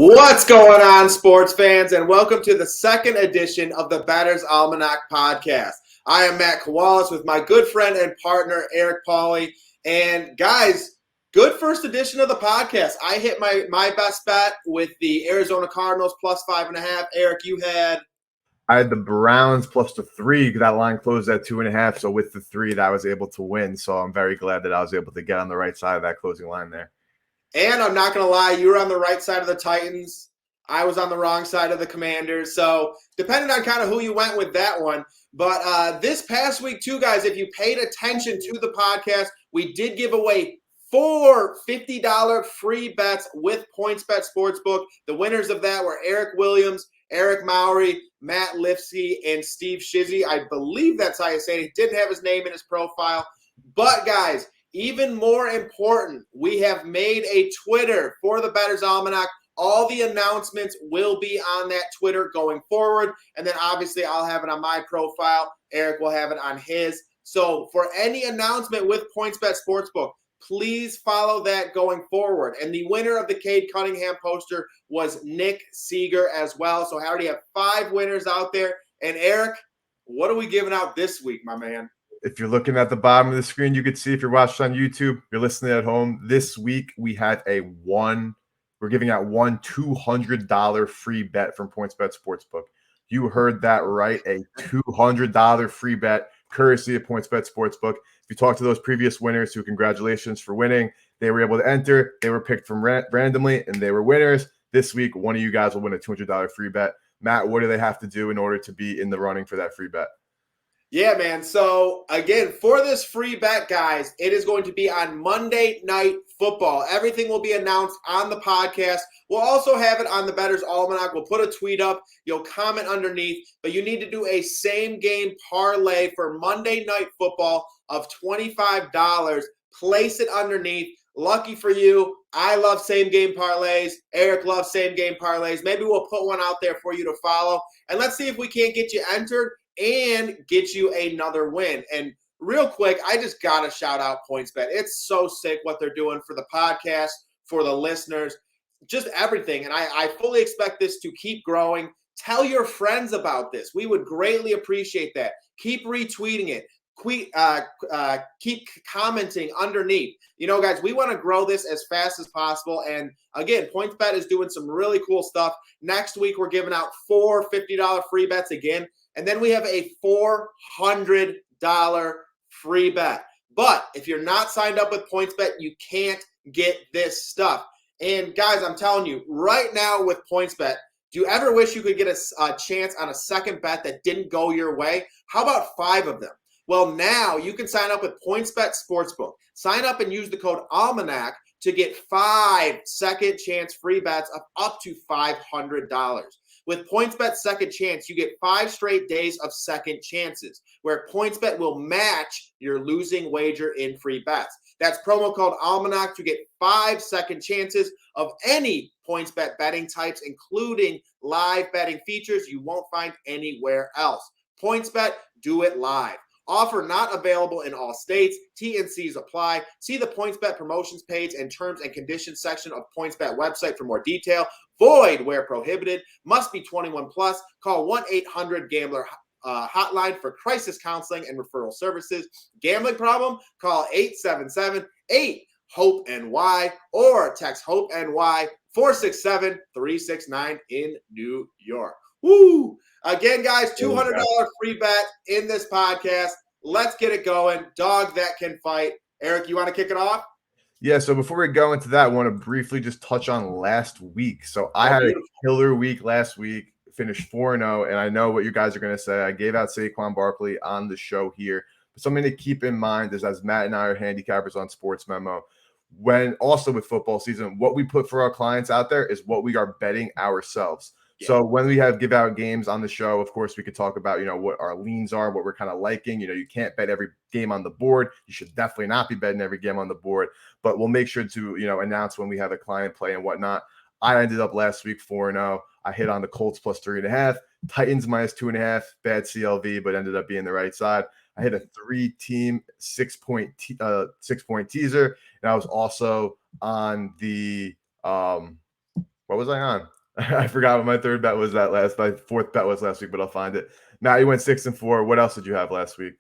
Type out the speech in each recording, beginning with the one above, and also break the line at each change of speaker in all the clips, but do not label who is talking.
What's going on, sports fans, and welcome to the second edition of the Bettor's Almanac podcast. I am Matt Kowalis with my good friend and partner, Eric Pauly. And guys, good first edition of the podcast. I hit my best bet with the Arizona Cardinals plus 5.5. Eric, you had?
I had the Browns plus the 3 because that line closed at 2.5. So with the 3, that I was able to win. So I'm very glad that I was able to get on the right side of that closing line there.
And I'm not going to lie, you were on the right side of the Titans. I was on the wrong side of the Commanders. So depending on kind of who you went with that one. But this past week, too, guys, if you paid attention to the podcast, we did give away 4 $50 free bets with PointsBet Sportsbook. The winners of that were Eric Williams, Eric Mowry, Matt Lifsky, and Steve Shizzy. I believe that's how you say it. He didn't have his name in his profile. But, guys, even more important, we have made a Twitter for the Bettor's Almanac. All the announcements will be on that Twitter going forward. And then obviously I'll have it on my profile. Eric will have it on his. So for any announcement with PointsBet Sportsbook, please follow that going forward. And the winner of the Cade Cunningham poster was Nick Seeger as well. So I already have 5 winners out there. And Eric, what are we giving out this week, my man?
If you're looking at the bottom of the screen, you can see if you're watching on YouTube, you're listening at home. This week, we had we're giving out one $200 free bet from PointsBet Sportsbook. You heard that right, a $200 free bet courtesy of PointsBet Sportsbook. If you talk to those previous winners, who congratulations for winning, they were able to enter. They were picked from randomly, and they were winners. This week, one of you guys will win a $200 free bet. Matt, what do they have to do in order to be in the running for that free bet?
Yeah, man. So, again, for this free bet, guys, it is going to be on Monday Night Football. Everything will be announced on the podcast. We'll also have it on the Bettor's Almanac. We'll put a tweet up. You'll comment underneath. But you need to do a same-game parlay for Monday Night Football of $25. Place it underneath. Lucky for you, I love same-game parlays. Eric loves same-game parlays. Maybe we'll put one out there for you to follow. And let's see if we can't get you entered and get you another win. And real quick, I just got to shout out PointsBet. It's so sick what they're doing for the podcast, for the listeners, just everything. And I fully expect this to keep growing. Tell your friends about this. We would greatly appreciate that. Keep retweeting it. Keep commenting underneath. You know, guys, we want to grow this as fast as possible. And again, PointsBet is doing some really cool stuff. Next week, we're giving out 4 $50 free bets again. And then we have a $400 free bet. But if you're not signed up with PointsBet, you can't get this stuff. And guys, I'm telling you, right now with PointsBet, do you ever wish you could get a chance on a second bet that didn't go your way? How about 5 of them? Well, now you can sign up with PointsBet Sportsbook. Sign up and use the code Almanac to get 5 second chance free bets of up to $500. With PointsBet Second Chance, you get 5 straight days of second chances, where PointsBet will match your losing wager in free bets. That's promo code Almanac to get 5 second chances of any PointsBet betting types, including live betting features you won't find anywhere else. PointsBet, do it live. Offer not available in all states. T&Cs apply. See the PointsBet promotions page and terms and conditions section of PointsBet website for more detail. Void where prohibited. Must be 21 plus. Call 1-800-GAMBLER hotline for crisis counseling and referral services. Gambling problem? Call 877-8-HOPE-NY or text HOPE-NY 467-369 in New York. Woo! Again, guys, $200 free bet in this podcast. Let's get it going. Dog that can fight. Eric, you want to kick it off?
Yeah, so before we go into that, I want to briefly just touch on last week. So I had a killer week last week, finished 4-0, and I know what you guys are going to say. I gave out Saquon Barkley on the show here. But something to keep in mind is, as Matt and I are handicappers on Sports Memo, when also with football season, what we put for our clients out there is what we are betting ourselves. Yeah. So when we have give out games on the show, of course, we could talk about, what our leans are, what we're kind of liking. You can't bet every game on the board. You should definitely not be betting every game on the board, but we'll make sure to, announce when we have a client play and whatnot. I ended up last week 4-0. I hit on the Colts plus 3.5, Titans minus 2.5, bad CLV, but ended up being the right side. I hit a 3-team 6-point teaser, and I was also on the What was I on? I forgot what my third bet was my fourth bet was last week, but I'll find it. Matt, you went 6-4. What else did you have last week?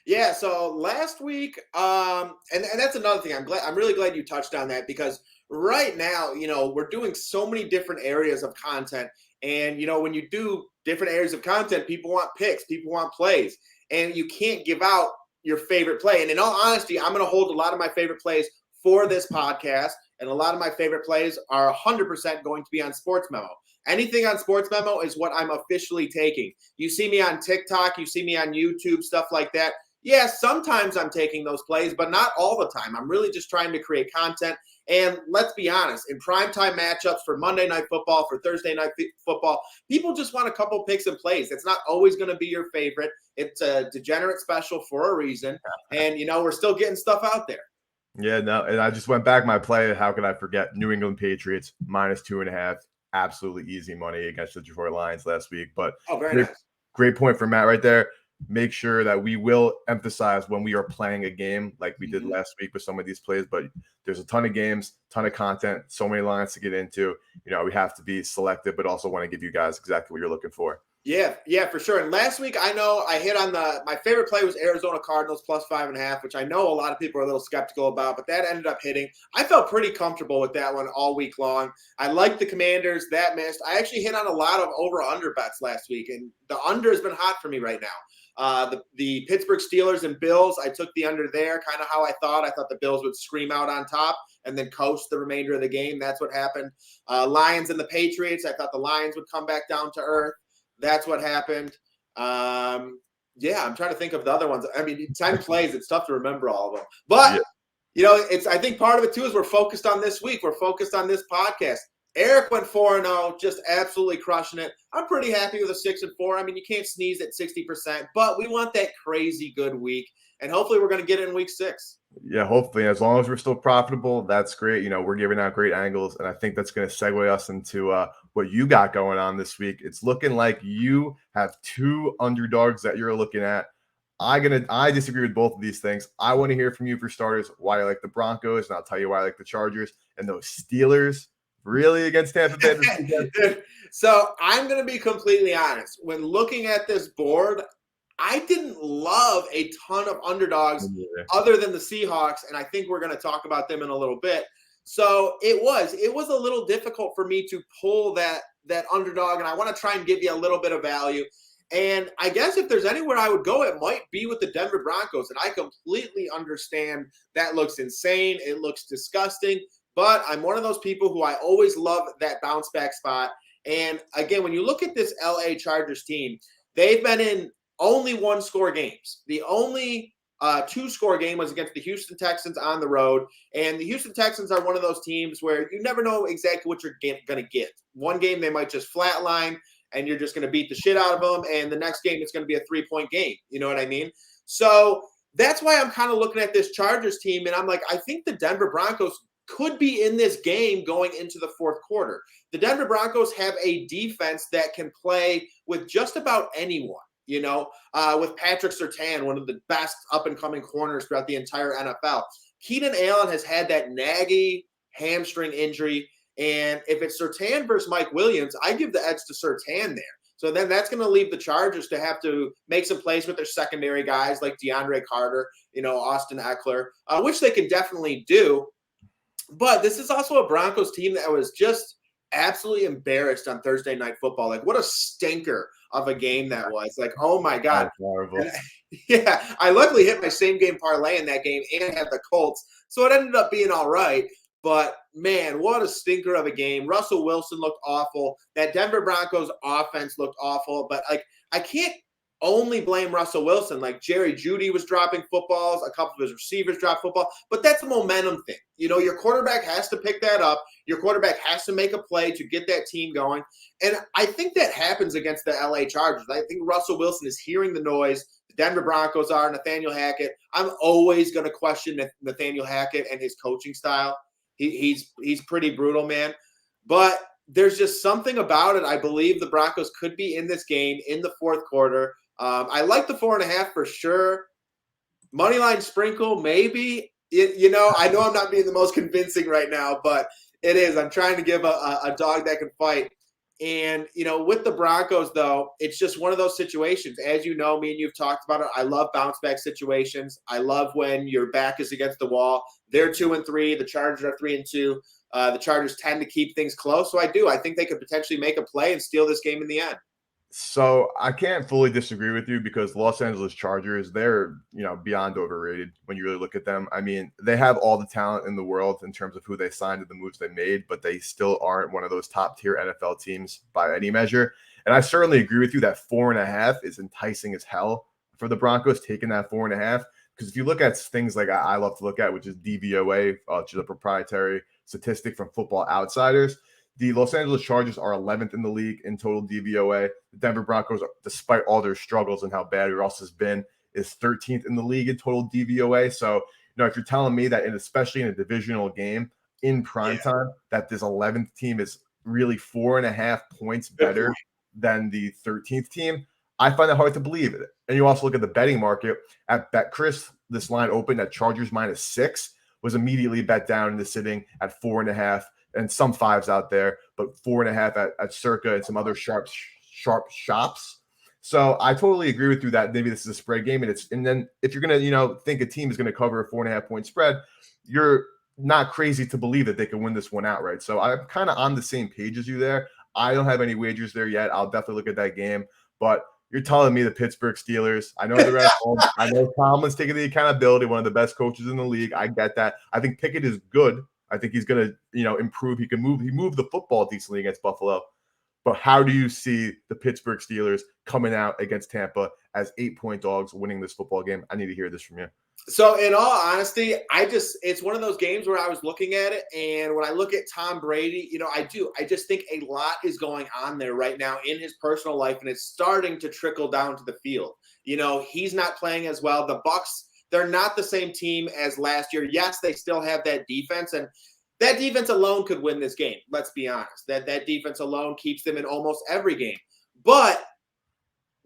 Yeah, so last week, and that's another thing. I'm really glad you touched on that because right now, we're doing so many different areas of content. And when you do different areas of content, people want picks, people want plays, and you can't give out your favorite play. And in all honesty, I'm going to hold a lot of my favorite plays for this podcast, and a lot of my favorite plays are 100% going to be on Sports Memo. Anything on Sports Memo is what I'm officially taking. You see me on TikTok, you see me on YouTube, stuff like that. Yeah, sometimes I'm taking those plays, but not all the time. I'm really just trying to create content. And let's be honest, in primetime matchups for Monday Night Football, for Thursday Night Football, people just want a couple picks and plays. It's not always going to be your favorite. It's a degenerate special for a reason. And, we're still getting stuff out there.
Yeah, no, and I just went back my play. How could I forget? New England Patriots -2.5. Absolutely easy money against the Detroit Lions last week. But
very nice.
Great point for Matt right there. Make sure that we will emphasize when we are playing a game like we did last week with some of these plays, but there's a ton of games, ton of content, so many lines to get into. We have to be selective, but also want to give you guys exactly what you're looking for.
Yeah, for sure. And last week, I know I hit on my favorite play was Arizona Cardinals +5.5, which I know a lot of people are a little skeptical about, but that ended up hitting. I felt pretty comfortable with that one all week long. I liked the Commanders. That missed. I actually hit on a lot of over-under bets last week, and the under has been hot for me right now. The Pittsburgh Steelers and Bills, I took the under there, kind of how I thought. I thought the Bills would scream out on top and then coast the remainder of the game. That's what happened. Lions and the Patriots, I thought the Lions would come back down to earth. That's what happened. Yeah, I'm trying to think of the other ones. I mean, 10 plays, it's tough to remember all of them. But, I think part of it, too, is we're focused on this week. We're focused on this podcast. Eric went 4-0, just absolutely crushing it. I'm pretty happy with a 6-4. I mean, you can't sneeze at 60%, but we want that crazy good week, and hopefully we're going to get it in week 6.
Yeah, hopefully. As long as we're still profitable, that's great. We're giving out great angles, and I think that's going to segue us into what you got going on this week. It's looking like you have 2 underdogs that you're looking at. I disagree with both of these things. I want to hear from you for starters why you like the Broncos, and I'll tell you why I like the Chargers and those Steelers. Really against Tampa Bay?
So I'm going to be completely honest. When looking at this board, I didn't love a ton of underdogs other than the Seahawks, and I think we're going to talk about them in a little bit. So it was a little difficult for me to pull that underdog, and I want to try and give you a little bit of value. And I guess if there's anywhere I would go, it might be with the Denver Broncos. And I completely understand that looks insane. It looks disgusting. But I'm one of those people who I always love that bounce back spot. And again, when you look at this LA Chargers team, they've been in only 1-score games. The only 2-score game was against the Houston Texans on the road. And the Houston Texans are one of those teams where you never know exactly what you're going to get. One game, they might just flatline and you're just going to beat the shit out of them. And the next game, it's going to be a 3-point game. You know what I mean? So that's why I'm kind of looking at this Chargers team. And I'm like, I think the Denver Broncos could be in this game going into the fourth quarter. The Denver Broncos have a defense that can play with just about anyone, with Patrick Surtain, one of the best up-and-coming corners throughout the entire NFL. Keenan Allen has had that naggy hamstring injury, and if it's Surtain versus Mike Williams, I give the edge to Surtain there. So then that's going to leave the Chargers to have to make some plays with their secondary guys like DeAndre Carter, Austin Eckler, which they can definitely do. But this is also a Broncos team that was just absolutely embarrassed on Thursday Night Football. Like, what a stinker of a game that was. Like, oh, my God. Yeah, I luckily hit my same-game parlay in that game and had the Colts, so it ended up being all right. But, man, what a stinker of a game. Russell Wilson looked awful. That Denver Broncos offense looked awful. But, I can't only blame Russell Wilson. Like, Jerry Jeudy was dropping footballs. A couple of his receivers dropped football. But that's a momentum thing. Your quarterback has to pick that up. Your quarterback has to make a play to get that team going. And I think that happens against the LA Chargers. I think Russell Wilson is hearing the noise. The Denver Broncos are. Nathaniel Hackett. I'm always going to question Nathaniel Hackett and his coaching style. He's pretty brutal, man. But there's just something about it. I believe the Broncos could be in this game in the fourth quarter. I like the 4.5 for sure. Moneyline sprinkle, maybe. I know I'm not being the most convincing right now, but It is. I'm trying to give a dog that can fight. And, with the Broncos, though, it's just one of those situations. As you know, me and you've talked about it. I love bounce back situations. I love when your back is against the wall. They're 2-3. The Chargers are 3-2. The Chargers tend to keep things close. So I do. I think they could potentially make a play and steal this game in the end.
So I can't fully disagree with you because Los Angeles Chargers, they're, beyond overrated when you really look at them. I mean, they have all the talent in the world in terms of who they signed and the moves they made, but they still aren't one of those top tier NFL teams by any measure. And I certainly agree with you that 4.5 is enticing as hell for the Broncos taking that 4.5. Because if you look at things like I love to look at, which is DVOA, which is a proprietary statistic from Football Outsiders, the Los Angeles Chargers are 11th in the league in total DVOA. The Denver Broncos, despite all their struggles and how bad Russ has been, is 13th in the league in total DVOA. So, if you're telling me that, especially in a divisional game in prime time, that this 11th team is really 4.5 points better than the 13th team, I find that hard to believe. And you also look at the betting market. At BetCris, this line opened at Chargers -6, was immediately bet down into sitting at 4.5. And some 5s out there, but 4.5 at Circa and some other sharp shops. So I totally agree with you that maybe this is a spread game, and then if you're gonna think a team is gonna cover a 4.5 point spread, you're not crazy to believe that they can win this one outright. So I'm kind of on the same page as you there. I don't have any wagers there yet. I'll definitely look at that game, but you're telling me the Pittsburgh Steelers. I know they're at home. I know Tomlin's taking the accountability, one of the best coaches in the league. I get that. I think Pickett is good. I think he's going to, improve. He moved the football decently against Buffalo. But how do you see the Pittsburgh Steelers coming out against Tampa as 8-point dogs winning this football game? I need to hear this from you.
So in all honesty, it's one of those games where I was looking at it, and when I look at Tom Brady, I just think a lot is going on there right now in his personal life, and it's starting to trickle down to the field. He's not playing as well. The Bucs, they're not the same team as last year. Yes, they still have that defense, and that defense alone could win this game. Let's be honest. That defense alone keeps them in almost every game. But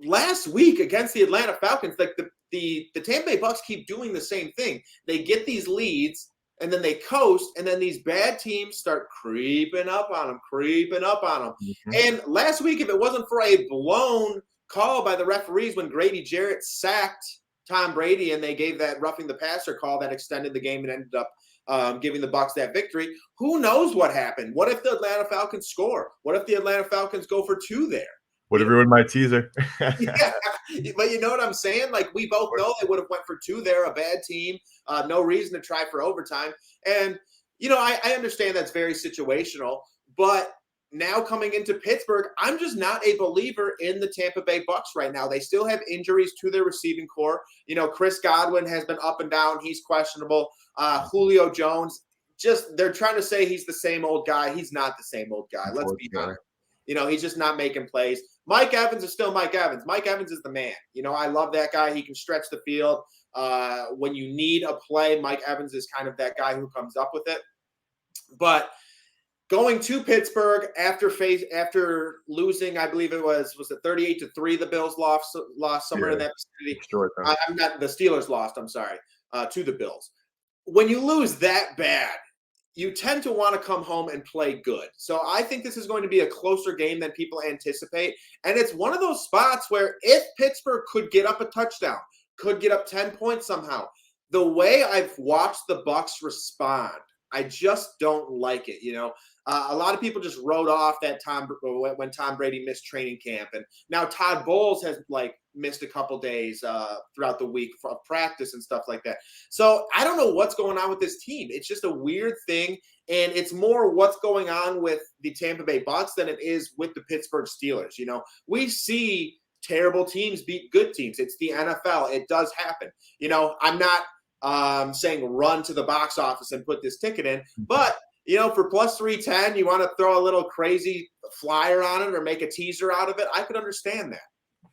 last week against the Atlanta Falcons, like the Tampa Bay Bucs keep doing the same thing. They get these leads, and then they coast, and then these bad teams start creeping up on them. Mm-hmm. And last week, if it wasn't for a blown call by the referees when Grady Jarrett sacked Tom Brady and they gave that roughing the passer call that extended the game and ended up giving the Bucs that victory, who knows what happened? What if the Atlanta Falcons score? What if the Atlanta Falcons go for 2 there?
Would have ruined my teaser.
Yeah, but you know what I'm saying? Like, we both know they would have went for 2 there, a bad team, no reason to try for overtime. And, I understand that's very situational, but now coming into Pittsburgh, I'm just not a believer in the Tampa Bay Bucs right now. They still have injuries to their receiving core. Chris Godwin has been up and down. He's questionable. Julio Jones, they're trying to say he's the same old guy. He's not the same old guy. Let's be honest. He's just not making plays. Mike Evans is still Mike Evans. Mike Evans is the man. I love that guy. He can stretch the field. When you need a play, Mike Evans is kind of that guy who comes up with it. But going to Pittsburgh after losing, I believe it was it 38-3, the Bills lost somewhere in that vicinity. I'm not, the Steelers lost, I'm sorry, to the Bills. When you lose that bad, you tend to want to come home and play good. So I think this is going to be a closer game than people anticipate. And it's one of those spots where if Pittsburgh could get up a touchdown, could get up 10 points somehow, the way I've watched the Bucs respond, I just don't like it. A lot of people just wrote off that when Tom Brady missed training camp, and now Todd Bowles has missed a couple days throughout the week for practice and stuff like that. So I don't know what's going on with this team. It's just a weird thing, and it's more what's going on with the Tampa Bay Bucs than it is with the Pittsburgh Steelers. We see terrible teams beat good teams. It's the NFL. It does happen. I'm not saying run to the box office and put this ticket in, but for plus 310, you want to throw a little crazy flyer on it or make a teaser out of it. I could understand that.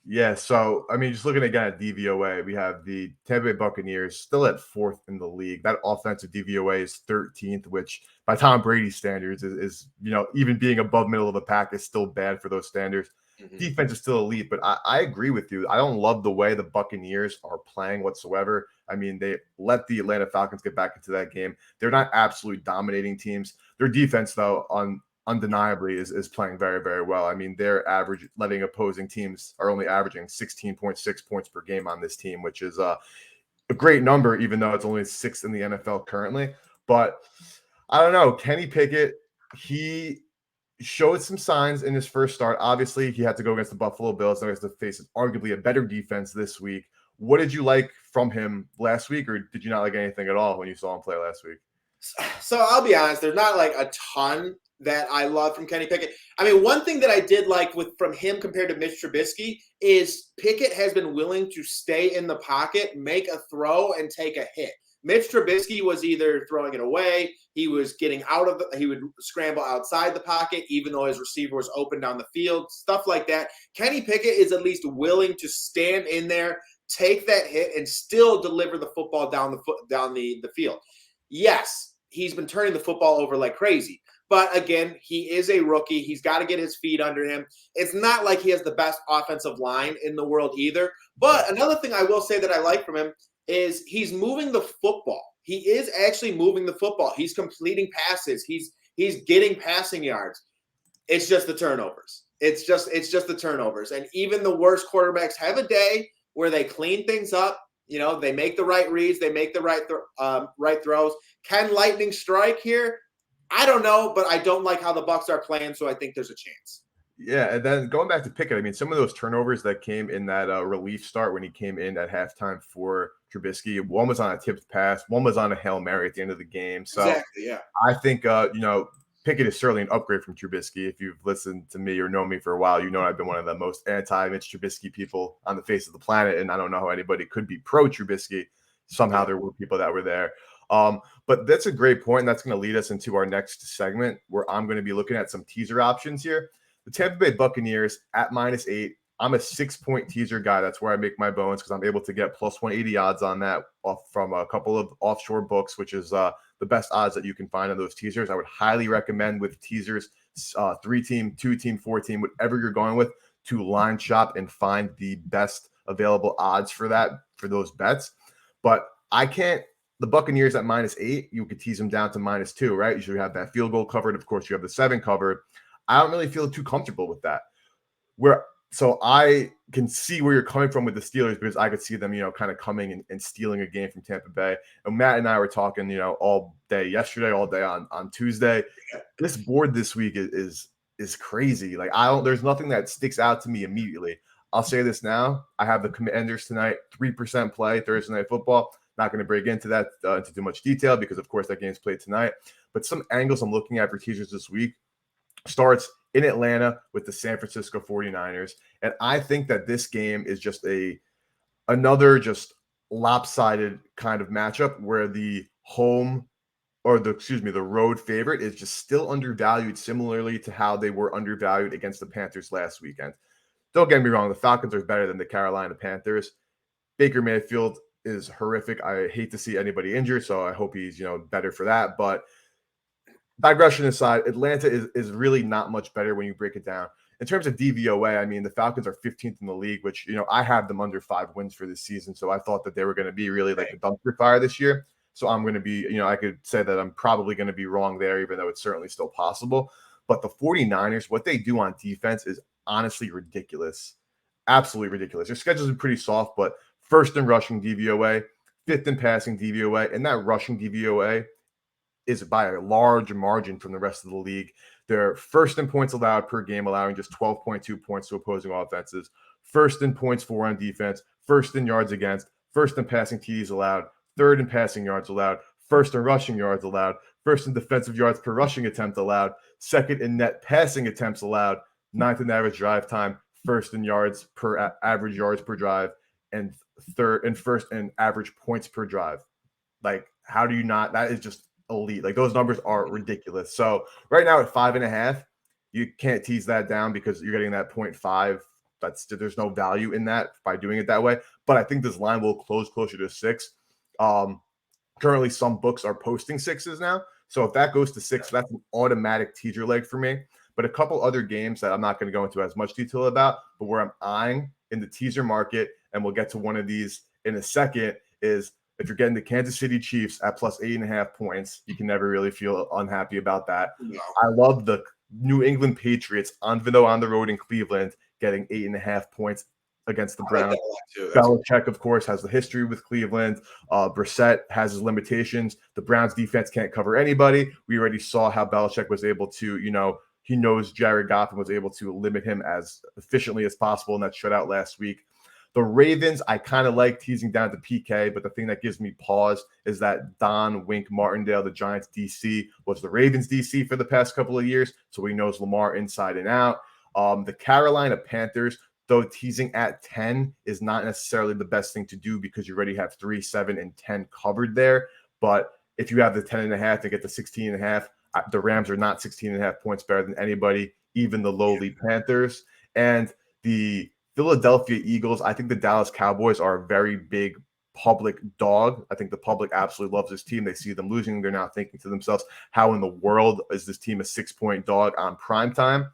Yeah. So, just looking again at DVOA, we have the Tampa Bay Buccaneers still at 4th in the league. That offensive DVOA is 13th, which by Tom Brady's standards is even being above middle of the pack is still bad for those standards. Mm-hmm. Defense is still elite, but I agree with you. I don't love the way the Buccaneers are playing whatsoever. They let the Atlanta Falcons get back into that game. They're not absolutely dominating teams. Their defense, though, undeniably is playing very, very well. I mean, their average letting opposing teams are only averaging 16.6 points per game on this team, which is a great number, even though it's only 6th in the NFL currently. But I don't know. Kenny Pickett, he showed some signs in his first start. Obviously, he had to go against the Buffalo Bills. Now he has to face arguably a better defense this week. What did you like from him last week, or did you not like anything at all when you saw him play last week?
So I'll be honest, there's not like a ton that I love from Kenny Pickett. I mean, one thing that I did like from him compared to Mitch Trubisky is Pickett has been willing to stay in the pocket, make a throw, and take a hit. Mitch Trubisky was either throwing it away, he was getting he would scramble outside the pocket, even though his receiver was open down the field, stuff like that. Kenny Pickett is at least willing to stand in there, take that hit, and still deliver the football down the field. Yes, he's been turning the football over like crazy. But again, he is a rookie. He's got to get his feet under him. It's not like he has the best offensive line in the world either. But another thing I will say that I like from him is he's moving the football. He is actually moving the football. He's completing passes. He's getting passing yards. It's just the turnovers. It's just the turnovers. And even the worst quarterbacks have a day where they clean things up. You know, they make the right reads. They make the right throws. Can lightning strike here? I don't know, but I don't like how the Bucs are playing, so I think there's a chance.
Yeah, and then going back to Pickett, I mean, some of those turnovers that came in that relief start when he came in at halftime for Trubisky, one was on a tipped pass, one was on a Hail Mary at the end of the game. So
exactly, yeah.
I think, Pickett is certainly an upgrade from Trubisky. If you've listened to me or known me for a while, you know I've been one of the most anti-Mitch Trubisky people on the face of the planet, and I don't know how anybody could be pro-Trubisky. Somehow there were people that were there. But that's a great point, and that's going to lead us into our next segment where I'm going to be looking at some teaser options here. The Tampa Bay Buccaneers at -8. I'm a 6-point teaser guy. That's where I make my bones because I'm able to get plus 180 odds on that from a couple of offshore books, which is the best odds that you can find on those teasers. I would highly recommend with teasers, 3-team, 2-team, 4-team, whatever you're going with, to line shop and find the best available odds for those bets. But I can't. The Buccaneers at -8, you could tease them down to -2, right? You should have that field goal covered. Of course, you have the 7 covered. I don't really feel too comfortable with that. So I can see where you're coming from with the Steelers because I could see them, kind of coming and stealing a game from Tampa Bay. And Matt and I were talking, all day yesterday, all day on Tuesday. This board this week is crazy. Like there's nothing that sticks out to me immediately. I'll say this now. I have the Commanders tonight, 3% play Thursday Night Football. Not going to break into that into too much detail because, of course, that game's played tonight. But some angles I'm looking at for teasers this week starts in Atlanta with the San Francisco 49ers. And I think that this game is just another just lopsided kind of matchup where the road favorite is just still undervalued, similarly to how they were undervalued against the Panthers last weekend. Don't get me wrong, the Falcons are better than the Carolina Panthers. Baker Mayfield is horrific. I hate to see anybody injured, so I hope he's better for that. But digression aside, Atlanta is really not much better when you break it down. In terms of DVOA, I mean, the Falcons are 15th in the league, which I have them under 5 wins for this season. So I thought that they were going to be really like a dumpster fire this year. So I'm going to be, I could say that I'm probably going to be wrong there, even though it's certainly still possible. But the 49ers, what they do on defense is honestly ridiculous. Absolutely ridiculous. Their schedules are pretty soft, but first in rushing DVOA, 5th in passing DVOA, and that rushing DVOA is by a large margin from the rest of the league. They're first in points allowed per game, allowing just 12.2 points to opposing offenses, first in points for on defense, first in yards against, first in passing TDs allowed, third in passing yards allowed, first in rushing yards allowed, first in defensive yards per rushing attempt allowed, second in net passing attempts allowed, 9th in average drive time, first in yards per average yards per drive, and first in average points per drive. Like, how do you not? That is just elite. Like, those numbers are ridiculous. So right now at 5.5, you can't tease that down because you're getting that 0.5. There's no value in that by doing it that way. But I think this line will close closer to 6. Currently, some books are posting 6s now. So if that goes to 6, that's an automatic teaser leg for me. But a couple other games that I'm not going to go into as much detail about, but where I'm eyeing in the teaser market, and we'll get to one of these in a second, is if you're getting the Kansas City Chiefs at plus 8.5 points, you can never really feel unhappy about that.
No.
I love the New England Patriots on the road in Cleveland getting 8.5 points against the Browns. Belichick, of course, has the history with Cleveland. Brissett has his limitations. The Browns defense can't cover anybody. We already saw how Belichick was able to, he knows Jared Goff and was able to limit him as efficiently as possible in that shutout last week. The Ravens, I kind of like teasing down to PK, but the thing that gives me pause is that Don Wink Martindale, the Giants DC, was the Ravens DC for the past couple of years, so he knows Lamar inside and out. The Carolina Panthers, though teasing at 10 is not necessarily the best thing to do because you already have 3, 7, and 10 covered there. But if you have the 10.5 and get the 16.5, the Rams are not 16.5 points better than anybody, even the lowly Panthers. And the Philadelphia Eagles, I think the Dallas Cowboys are a very big public dog. I think the public absolutely loves this team. They see them losing. They're now thinking to themselves, how in the world is this team a 6-point dog on primetime?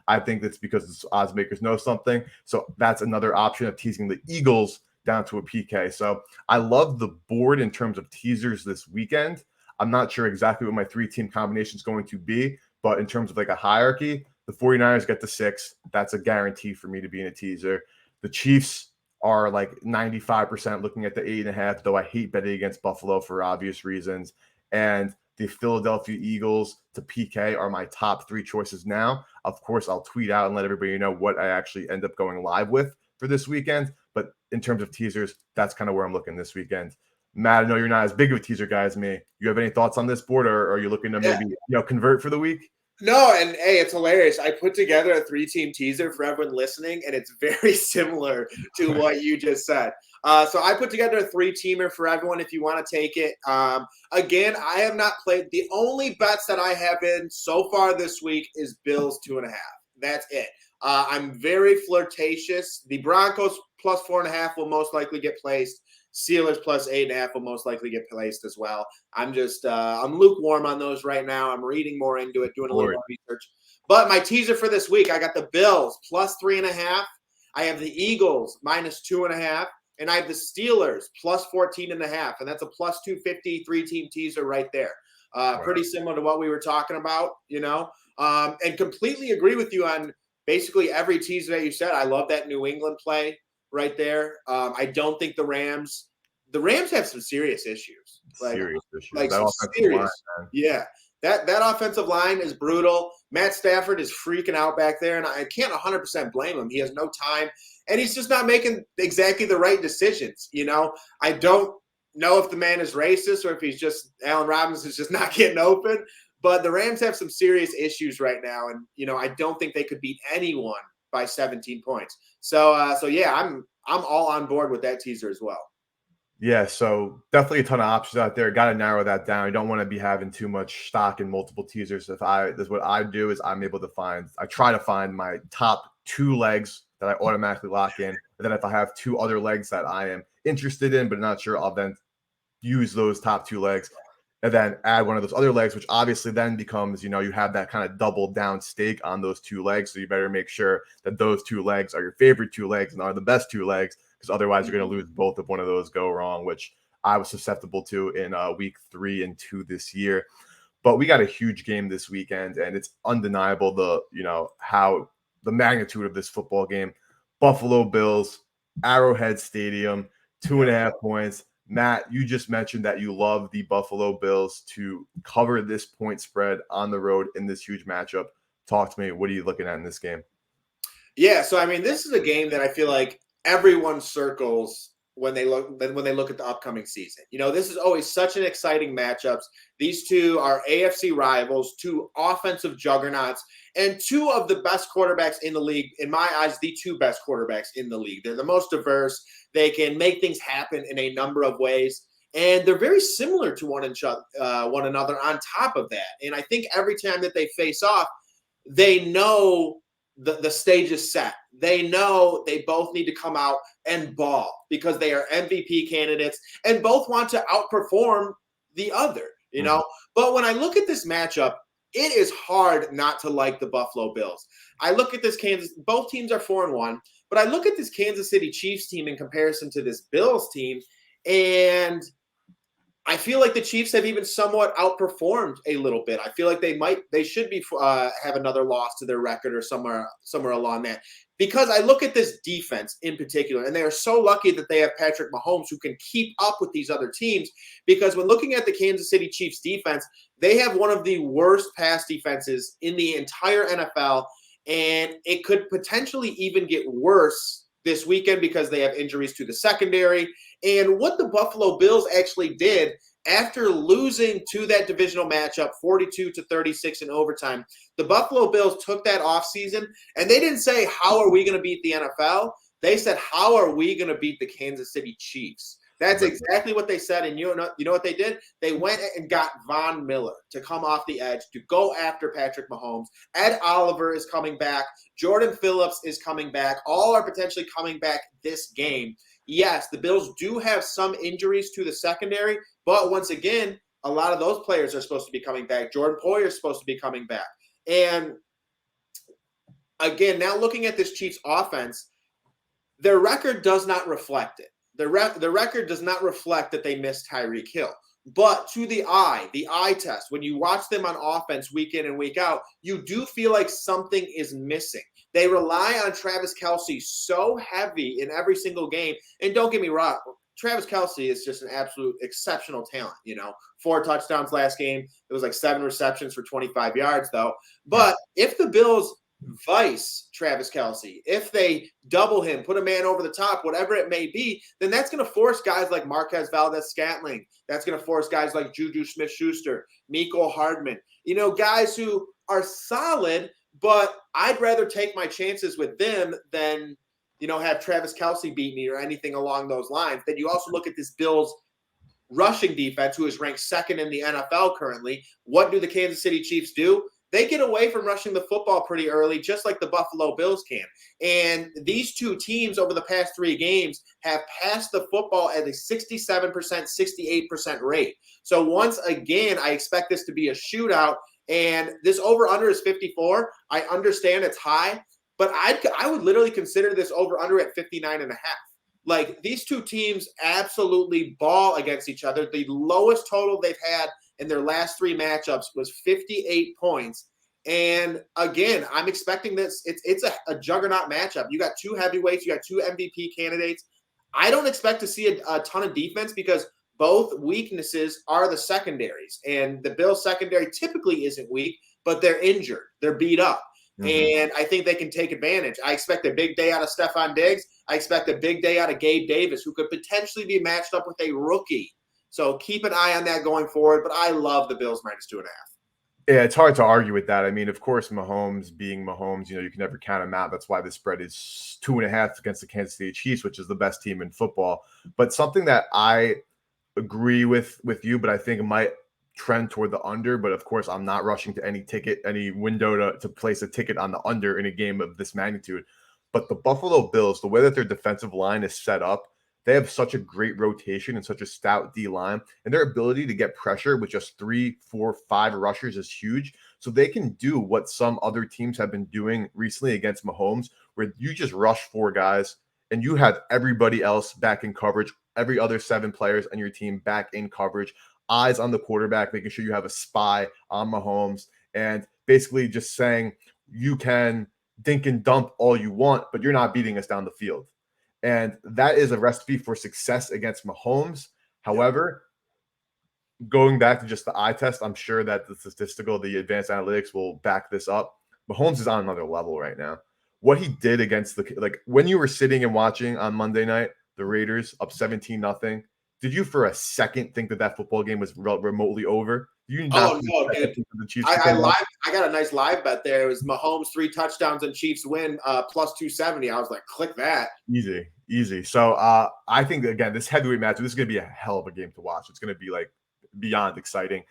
I think that's because the odds makers know something. So that's another option of teasing the Eagles down to a PK. So I love the board in terms of teasers this weekend. I'm not sure exactly what my 3-team combination is going to be, but in terms of like a hierarchy, the 49ers get the 6. That's a guarantee for me to be in a teaser. The Chiefs are like 95% looking at the 8.5, though I hate betting against Buffalo for obvious reasons. And the Philadelphia Eagles to PK are my top 3 choices now. Of course, I'll tweet out and let everybody know what I actually end up going live with for this weekend. But in terms of teasers, that's kind of where I'm looking this weekend. Matt, I know you're not as big of a teaser guy as me. You have any thoughts on this board, or are you looking to maybe convert for the week?
No, and hey, it's hilarious. I put together a 3-team teaser for everyone listening, and it's very similar to what you just said. So I put together a 3-teamer for everyone if you want to take it. Again, I have not played. The only bets that I have in so far this week is Bills 2.5. That's it. I'm very flirtatious. The Broncos plus 4.5 will most likely get placed. Steelers plus 8.5 will most likely get placed as well. I'm just I'm lukewarm on those right now. I'm reading more into it, doing a little more research. But my teaser for this week, I got the Bills plus 3.5. I have the Eagles minus 2.5, and I have the Steelers plus 14.5, and that's a plus 250 3-team teaser right there. Pretty similar to what we were talking about, and completely agree with you on basically every teaser that you said. I love that New England play right there. I don't think the Rams have some serious issues.
Serious issues.
Like some serious. Yeah. That offensive line is brutal. Matt Stafford is freaking out back there, and I can't 100% blame him. He has no time, and he's just not making exactly the right decisions. I don't know if the man is racist or if he's just Allen Robinson is just not getting open, but the Rams have some serious issues right now, and I don't think they could beat anyone by 17 points. So yeah, I'm all on board with that teaser as well.
Yeah, so definitely a ton of options out there. Got to narrow that down. You don't want to be having too much stock in multiple teasers. That's what I do is I try to find my top 2 legs that I automatically lock in. And then if I have 2 other legs that I am interested in but not sure, I'll then use those top 2 legs and then add one of those other legs, which obviously then becomes, you have that kind of double down stake on those 2 legs. So you better make sure that those 2 legs are your favorite 2 legs and are the best 2 legs, because otherwise you're going to lose both if one of those go wrong, which I was susceptible to in week 3 and 2 this year. But we got a huge game this weekend, and it's undeniable how the magnitude of this football game. Buffalo Bills, Arrowhead Stadium, 2.5 points. Matt, you just mentioned that you love the Buffalo Bills to cover this point spread on the road in this huge matchup. Talk to me. What are you looking at in this game?
Yeah, so this is a game that I feel like everyone circles when they look at the upcoming season. This is always such an exciting matchups. These two are AFC rivals, 2 offensive juggernauts, and 2 of the best quarterbacks in the league. In my eyes, the 2 best quarterbacks in the league. They're the most diverse. They can make things happen in a number of ways, and they're very similar to one another on top of that. And I think every time that they face off, they know the stage is set. They know they both need to come out and ball because they are MVP candidates and both want to outperform the other, But when I look at this matchup, it is hard not to like the Buffalo Bills. I look at this both teams are 4-1, but I look at this Kansas City Chiefs team in comparison to this Bills team, and I feel like the Chiefs have even somewhat outperformed a little bit. I feel like they should be have another loss to their record or somewhere along that. Because I look at this defense in particular, and they are so lucky that they have Patrick Mahomes who can keep up with these other teams. Because when looking at the Kansas City Chiefs defense, they have one of the worst pass defenses in the entire NFL, and it could potentially even get worse this weekend because they have injuries to the secondary. And what the Buffalo Bills actually did after losing to that divisional matchup 42-36 in overtime, the Buffalo Bills took that offseason and they didn't say, how are we going to beat the NFL? They said, how are we going to beat the Kansas City Chiefs? That's exactly what they said. And you know what they did? They went and got Von Miller to come off the edge, to go after Patrick Mahomes. Ed Oliver is coming back. Jordan Phillips is coming back. All are potentially coming back this game. Yes, the Bills do have some injuries to the secondary, but once again, a lot of those players are supposed to be coming back. Jordan Poyer is supposed to be coming back. And again, now looking at this Chiefs offense, their record does not reflect it. The record does not reflect that they missed Tyreek Hill. But to the eye test, when you watch them on offense week in and week out, you do feel like something is missing. They rely on Travis Kelce so heavy in every single game. And don't get me wrong, Travis Kelce is just an absolute exceptional talent. 4 touchdowns last game. It was like 7 receptions for 25 yards, though. But if the Bills vice Travis Kelce, if they double him, put a man over the top, whatever it may be, then that's going to force guys like Marquez Valdez-Scantling. That's going to force guys like Juju Smith-Schuster, Mecole Hardman, guys who are solid, but I'd rather take my chances with them than, have Travis Kelce beat me or anything along those lines. Then you also look at this Bills rushing defense, who is ranked second in the NFL currently. What do the Kansas City Chiefs do? They get away from rushing the football pretty early, just like the Buffalo Bills can. And these two teams over the past 3 games have passed the football at a 67%, 68% rate. So once again, I expect this to be a shootout. And this over-under is 54. I understand it's high, but I would literally consider this over-under at 59.5. Like, these two teams absolutely ball against each other. The lowest total they've had in their last 3 matchups was 58 points. And again, I'm expecting this. It's a juggernaut matchup. You got 2 heavyweights. You got 2 MVP candidates. I don't expect to see a ton of defense because both weaknesses are the secondaries. And the Bills secondary typically isn't weak, but they're injured. They're beat up. And I think they can take advantage. I expect a big day out of Stephon Diggs. I expect a big day out of Gabe Davis, who could potentially be matched up with a rookie. So keep an eye on that going forward. But I love the Bills -2.5.
Yeah, it's hard to argue with that. I mean, of course, Mahomes being Mahomes, you can never count him out. That's why the spread is 2.5 against the Kansas City Chiefs, which is the best team in football. But something that I agree with you, but I think it might trend toward the under. But of course, I'm not rushing to any window to place a ticket on the under in a game of this magnitude. But the Buffalo Bills, the way that their defensive line is set up, they have such a great rotation and such a stout D line, and their ability to get pressure with just 3, 4, 5 rushers is huge. So they can do what some other teams have been doing recently against Mahomes, where you just rush 4 guys and you have everybody else back in coverage, every other 7 players on your team back in coverage, eyes on the quarterback, making sure you have a spy on Mahomes, and basically just saying you can dink and dump all you want, but you're not beating us down the field. And that is a recipe for success against Mahomes. However, going back to just the eye test, I'm sure that the advanced analytics will back this up. Mahomes is on another level right now. What he did against when you were sitting and watching on Monday night, the Raiders up 17-0, did you for a second think that football game was remotely over? You
no, dude. I got a nice live bet there. It was Mahomes 3 touchdowns and Chiefs win plus 270. I was like, click that.
Easy. So I think, again, this heavyweight match, this is going to be a hell of a game to watch. It's going to be beyond exciting.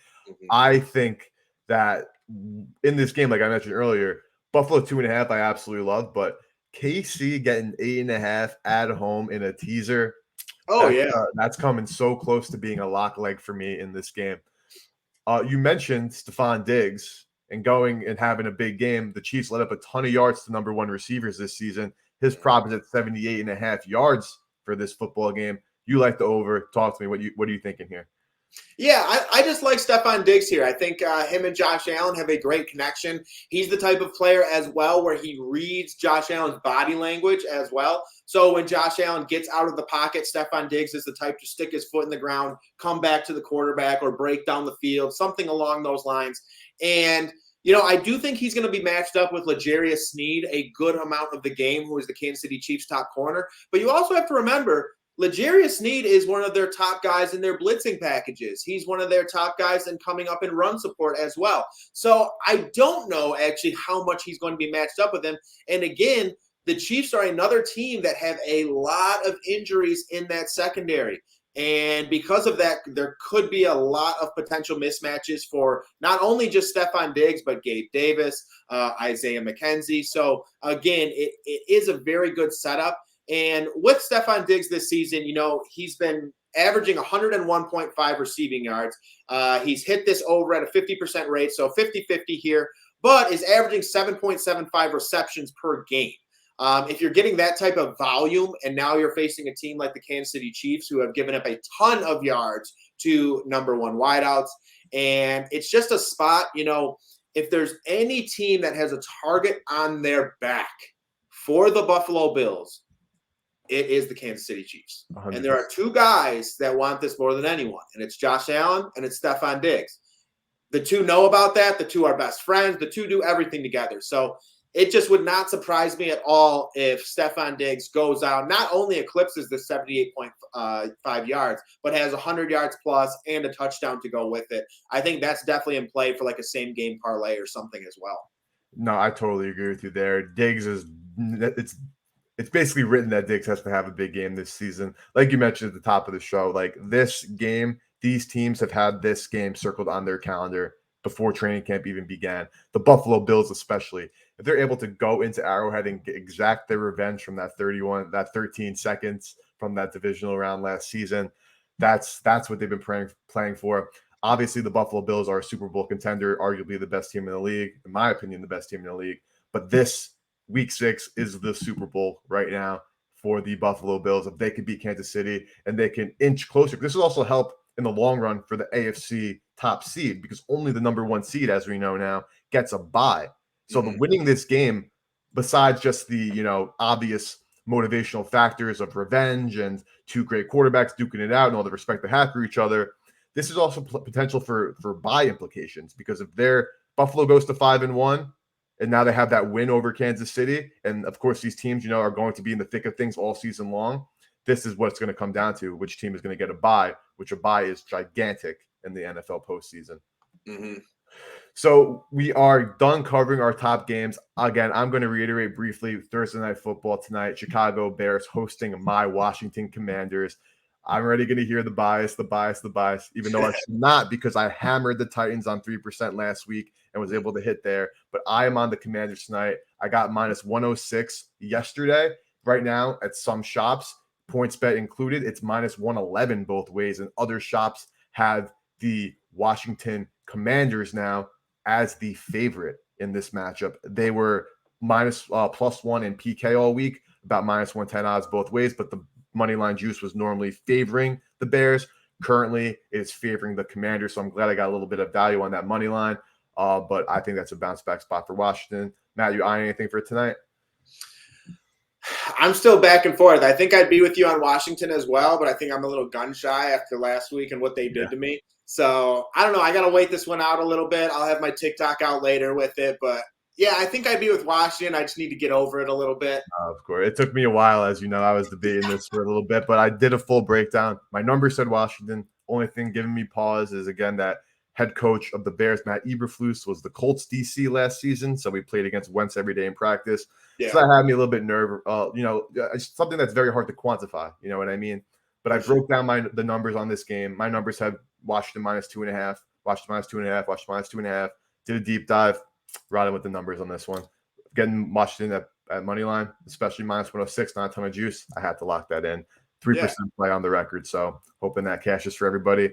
I think that in this game, like I mentioned earlier, Buffalo 2.5, I absolutely love, but KC getting 8.5 at home in a teaser. That's coming so close to being a lock leg for me in this game. You mentioned Stephon Diggs and going and having a big game. The Chiefs let up a ton of yards to number 1 receivers this season. His prop is at 78.5 yards for this football game. You like the over. Talk to me. What are you thinking here?
Yeah, I just like Stefon Diggs here. I think him and Josh Allen have a great connection. He's the type of player as well where he reads Josh Allen's body language as well. So when Josh Allen gets out of the pocket, Stefon Diggs is the type to stick his foot in the ground, come back to the quarterback, or break down the field, something along those lines. And I do think he's going to be matched up with L'Jarius Sneed a good amount of the game, who is the Kansas City Chiefs' top corner. But you also have to remember, L'Jarius Sneed is one of their top guys in their blitzing packages. He's one of their top guys in coming up in run support as well. So I don't know actually how much he's going to be matched up with him. And again, the Chiefs are another team that have a lot of injuries in that secondary. And because of that, there could be a lot of potential mismatches for not only just Stefon Diggs, but Gabe Davis, Isaiah McKenzie. So again, it is a very good setup. And with Stefon Diggs this season, he's been averaging 101.5 receiving yards. He's hit this over at a 50% rate, so 50-50 here, but is averaging 7.75 receptions per game. If you're getting that type of volume, and now you're facing a team like the Kansas City Chiefs, who have given up a ton of yards to number one wideouts, and it's just a spot, if there's any team that has a target on their back for the Buffalo Bills, it is the Kansas City Chiefs. 100%. And there are two guys that want this more than anyone, and it's Josh Allen and it's Stefon Diggs. The two know about that. The two are best friends. The two do everything together. So it just would not surprise me at all if Stefon Diggs goes out, not only eclipses the 78.5 yards, but has 100 yards plus and a touchdown to go with it. I think that's definitely in play for like a same game parlay or something as well.
No, I totally agree with you there. Diggs it's basically written that Diggs has to have a big game this season. Like you mentioned at the top of the show, like this game, these teams have had this game circled on their calendar before training camp even began. The Buffalo Bills especially. If they're able to go into Arrowhead and exact their revenge from that 13 seconds from that divisional round last season, that's what they've been playing for. Obviously, the Buffalo Bills are a Super Bowl contender, arguably the best team in the league, in my opinion, the best team in the league. But this Week 6 is the Super Bowl right now for the Buffalo Bills. If they could beat Kansas City and they can inch closer, this will also help in the long run for the AFC top seed, because only the number one seed, as we know now, gets a bye. So the winning this game, besides just the obvious motivational factors of revenge and two great quarterbacks duking it out and all the respect they have for each other, this is also potential for bye implications, because if Buffalo goes to 5-1, and now they have that win over Kansas City, and of course these teams are going to be in the thick of things all season long. This is what it's going to come down to: which team is going to get a bye, which a bye is gigantic in the NFL postseason. Mm-hmm. So we are done covering our top games. Again, I'm going to reiterate briefly: Thursday Night Football tonight, Chicago Bears hosting my Washington Commanders. I'm already going to hear the bias, even though I should not, because I hammered the Titans on 3% last week and was able to hit there. But I am on the Commanders tonight. I got minus 106 yesterday. Right now at some shops, PointsBet included, it's minus 111 both ways. And other shops have the Washington Commanders now as the favorite in this matchup. They were plus one in PK all week, about minus 110 odds both ways, but the money line juice was normally favoring the Bears. Currently, it is favoring the Commanders, so I'm glad I got a little bit of value on that money line. But I think that's a bounce back spot for Washington. Matt, you eyeing anything for tonight?
I'm still back and forth. I think I'd be with you on Washington as well, but I think I'm a little gun shy after last week and what they did to me. So I don't know. I got to wait this one out a little bit. I'll have my TikTok out later with it, but yeah, I think I'd be with Washington. I just need to get over it a little bit.
Of course. It took me a while, as you know. I was debating this for a little bit, but I did a full breakdown. My number said Washington. Only thing giving me pause is, again, that head coach of the Bears, Matt Eberflus, was the Colts DC last season, so we played against Wentz every day in practice. Yeah. So that had me a little bit nervous. It's something that's very hard to quantify. You know what I mean? But I broke down the numbers on this game. My numbers had Washington minus 2.5, Washington minus 2.5, Washington minus 2.5. Did a deep dive. Riding with the numbers on this one. Getting Washington at money line, especially minus 106, not a ton of juice. I had to lock that in. 3% play on the record, so hoping that cashes for everybody.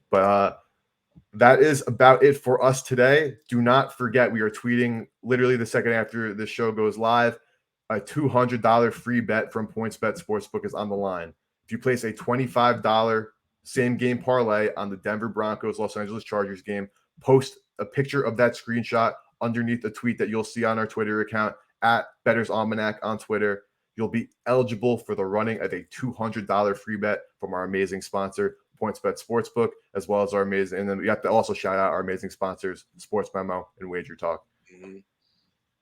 But that is about it for us today. Do not forget, we are tweeting literally the second after this show goes live. A $200 free bet from PointsBet Sportsbook is on the line. If you place a $25 same game parlay on the Denver Broncos, Los Angeles Chargers game. Post a picture of that screenshot underneath a tweet that you'll see on our Twitter account at Bettor's Almanac on Twitter. You'll be eligible for the running of a $200 free bet from our amazing sponsor, PointsBet Sportsbook, as well as our amazing, and then we have to also shout out our amazing sponsors, Sports Memo and Wager Talk.
Mm-hmm.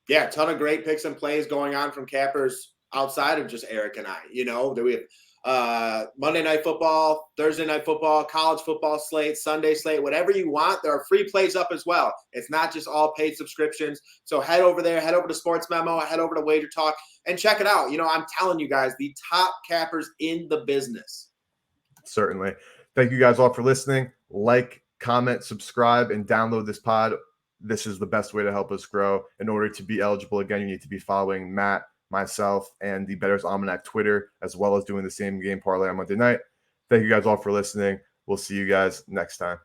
Yeah, a ton of great picks and plays going on from cappers outside of just Eric and I. We have Monday Night Football, Thursday Night Football, college football slate, Sunday slate, whatever you want. There are free plays up as well. It's not just all paid subscriptions. So head over there, head over to Sports Memo, head over to Wager Talk, and check it out. I'm telling you guys, the top cappers in the business.
Certainly. Thank you guys all for listening. Like, comment, subscribe, and download this pod. This is the best way to help us grow. In order to be eligible, again, you need to be following Matt, myself, and the Bettor's Almanac Twitter, as well as doing the same game parlay on Monday night. Thank you guys all for listening. We'll see you guys next time.